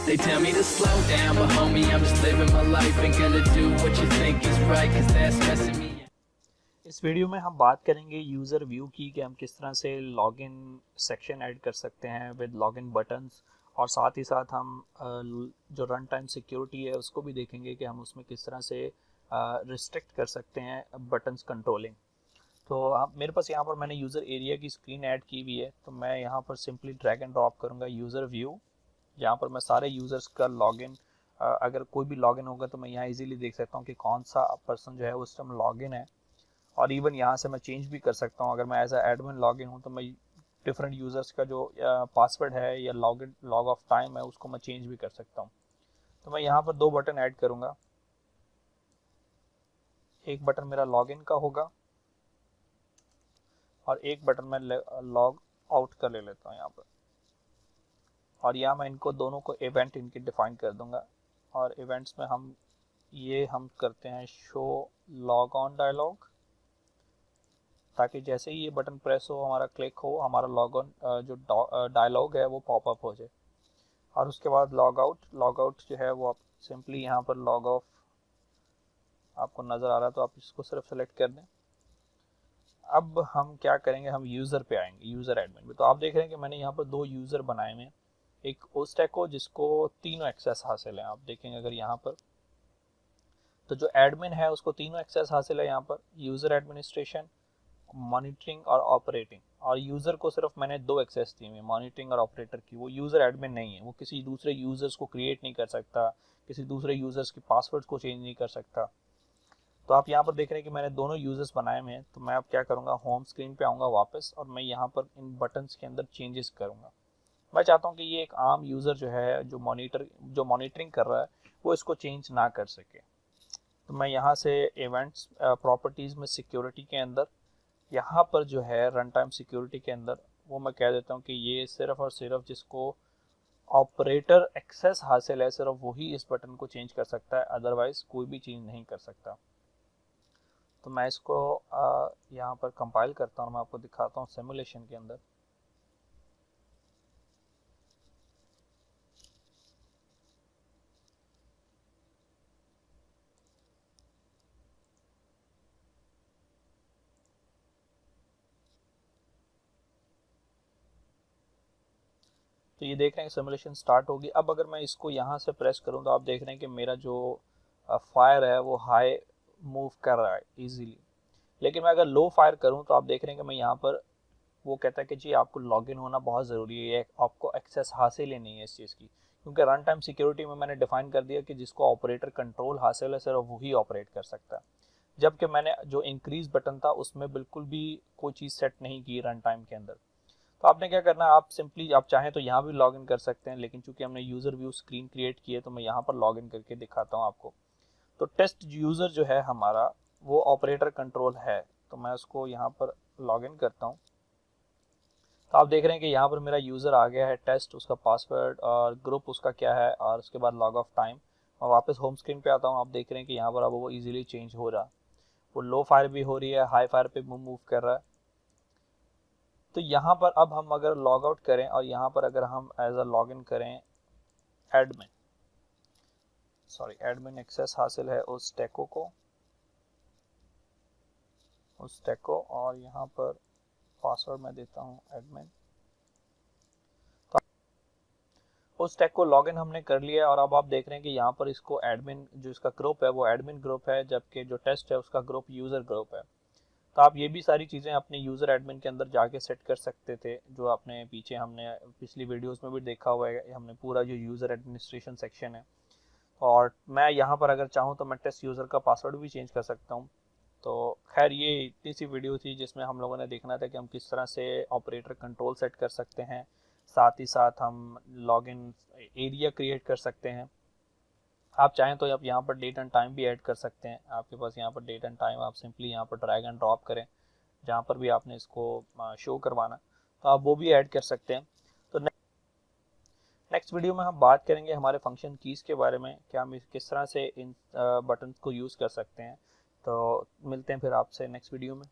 They tell me to slow down, but homie, I'm just living my life. Ain't gonna do what you think is right, cause that's messing me. इस video में हम बात करेंगे user view की कि हम किस तरह से लॉगिन सेक्शन ऐड कर सकते हैं विद लॉगिन बटन्स, और साथ ही साथ हम जो रन टाइम सिक्योरिटी है उसको भी देखेंगे कि हम उसमें किस तरह से रिस्ट्रिक्ट कर सकते हैं बटन्स कंट्रोलिंग। तो मेरे पास यहाँ पर मैंने यूज़र एरिया की स्क्रीन ऐड की हुई है, तो मैं यहाँ पर सिंपली ड्रैग एंड ड्रॉप करूँगा यूज़र व्यू। यहाँ पर मैं सारे यूज़र्स का लॉगिन, अगर कोई भी लॉगिन होगा तो मैं यहाँ इजीली देख सकता हूँ कि कौन सा पर्सन जो है उस टाइम लॉगिन है, और इवन यहाँ से मैं चेंज भी कर सकता हूँ। अगर मैं एज ए एडमिन लॉगिन हूँ तो मैं डिफरेंट यूज़र्स का जो पासवर्ड है या लॉग ऑफ टाइम है उसको मैं चेंज भी कर सकता हूँ। तो मैं यहाँ पर दो बटन ऐड करूँगा। एक बटन मेरा लॉगिन का होगा और एक बटन मैं लॉग आउट का ले लेता हूँ यहाँ पर, और यहाँ मैं इनको दोनों को इवेंट इनके डिफाइन कर दूंगा। और इवेंट्स में हम करते हैं शो लॉग ऑन डायलॉग, ताकि जैसे ही ये बटन प्रेस हो, हमारा क्लिक हो, हमारा लॉग ऑन जो डायलॉग है वो पॉपअप हो जाए। और उसके बाद लॉग आउट जो है वो आप सिंपली यहाँ पर लॉग ऑफ आपको नज़र आ रहा है तो आप इसको सिर्फ सेलेक्ट कर दें। अब हम क्या करेंगे, हम यूज़र पे आएंगे, यूज़र एडमिन पे। तो आप देख रहे हैं कि मैंने यहाँ पर दो यूज़र बनाए हुए हैं, एक उस टैग को जिसको तीनों एक्सेस हासिल है। आप देखेंगे अगर यहाँ पर तो जो एडमिन है उसको तीनों एक्सेस हासिल है, यहाँ पर यूज़र एडमिनिस्ट्रेशन, मॉनिटरिंग और ऑपरेटिंग। और यूज़र को सिर्फ मैंने दो एक्सेस दी हुई, मॉनिटरिंग और ऑपरेटर की। वो यूज़र एडमिन नहीं है, वो किसी दूसरे यूज़र्स को क्रिएट नहीं कर सकता, किसी दूसरे यूज़र्स के पासवर्ड को चेंज नहीं कर सकता। तो आप यहाँ पर देख रहे हैं कि मैंने दोनों यूज़र्स बनाए हुए हैं। तो मैं अब क्या करूँगा, होम स्क्रीन पे आऊँगा वापस, और मैं यहाँ पर इन बटन्स के अंदर चेंजेस करूँगा। मैं चाहता हूँ कि ये एक आम यूज़र जो है जो मॉनिटरिंग कर रहा है वो इसको चेंज ना कर सके। तो मैं यहाँ से इवेंट्स प्रॉपर्टीज़ में सिक्योरिटी के अंदर यहाँ पर जो है रन टाइम सिक्योरिटी के अंदर वो मैं कह देता हूँ कि ये सिर्फ और सिर्फ जिसको ऑपरेटर एक्सेस हासिल है सिर्फ वही इस बटन को चेंज कर सकता है, अदरवाइज कोई भी चेंज नहीं कर सकता। तो मैं इसको यहाँ पर कंपाइल करता हूँ, मैं आपको दिखाता हूँ सिमुलेशन के अंदर। तो ये देख रहे हैं सिमुलेशन स्टार्ट होगी। अब अगर मैं इसको यहाँ से प्रेस करूँ तो आप देख रहे हैं कि मेरा जो फायर है वो हाई मूव कर रहा है इजीली। लेकिन मैं अगर लो फायर करूँ तो आप देख रहे हैं कि मैं यहाँ पर वो कहता है कि जी आपको लॉगिन होना बहुत ज़रूरी है, आपको एक्सेस हासिल ही नहीं है इस चीज़ की, क्योंकि रन टाइम सिक्योरिटी में मैंने डिफाइन कर दिया कि जिसको ऑपरेटर कंट्रोल हासिल है सिर्फ वही ऑपरेट कर सकता है। जबकि मैंने जो इंक्रीज बटन था उसमें बिल्कुल भी कोई चीज़ सेट नहीं की रन टाइम के अंदर। तो आपने क्या करना है, आप सिंपली आप चाहें तो यहाँ भी लॉगिन कर सकते हैं, लेकिन चूंकि हमने यूज़र व्यू स्क्रीन क्रिएट की है तो मैं यहाँ पर लॉगिन करके दिखाता हूँ आपको। तो टेस्ट यूज़र जो है हमारा वो ऑपरेटर कंट्रोल है, तो मैं उसको यहाँ पर लॉगिन करता हूँ। तो आप देख रहे हैं कि यहाँ पर मेरा यूज़र आ गया है, टेस्ट उसका पासवर्ड और ग्रुप उसका क्या है, और उसके बाद लॉग ऑफ टाइम। और वापस होम स्क्रीन पे आता हूँ। आप देख रहे हैं कि यहाँ पर अब वो इजीली चेंज हो रहा, वो लो फायर भी हो रही है, हाई फायर पे मूव कर रहा है। तो यहाँ पर अब हम अगर लॉग आउट करें और यहाँ पर अगर हम एज अ लॉगिन करें एडमिन एक्सेस हासिल है उस टैको और यहाँ पर पासवर्ड मैं देता हूँ एडमिन। तो उस टैग को लॉगिन हमने कर लिया है, और अब आप देख रहे हैं कि यहाँ पर इसको एडमिन जो इसका ग्रुप है वो एडमिन ग्रुप है, जबकि जो टेस्ट है उसका ग्रुप यूज़र ग्रुप है। तो आप ये भी सारी चीज़ें अपने यूज़र एडमिन के अंदर जाके सेट कर सकते थे, जो आपने पीछे हमने पिछली वीडियोस में भी देखा हुआ है। हमने पूरा जो यूज़र एडमिनिस्ट्रेशन सेक्शन है, और मैं यहाँ पर अगर चाहूँ तो मैं टेस्ट यूज़र का पासवर्ड भी चेंज कर सकता हूँ। तो खैर ये इतनी सी वीडियो थी जिसमें हम लोगों ने देखना था कि हम किस तरह से ऑपरेटर कंट्रोल सेट कर सकते हैं, साथ ही साथ हम लॉगिन एरिया क्रिएट कर सकते हैं। आप चाहें तो आप यहाँ पर डेट एंड टाइम भी ऐड कर सकते हैं। आपके पास यहाँ पर डेट एंड टाइम, आप सिंपली यहाँ पर ड्रैग एंड ड्रॉप करें जहाँ पर भी आपने इसको शो करवाना, तो आप वो भी ऐड कर सकते हैं। तो नेक्स्ट वीडियो में हम बात करेंगे हमारे फंक्शन कीज़ के बारे में, कि हम किस तरह से इन बटन को यूज़ कर सकते हैं। तो मिलते हैं फिर आपसे नेक्स्ट वीडियो में।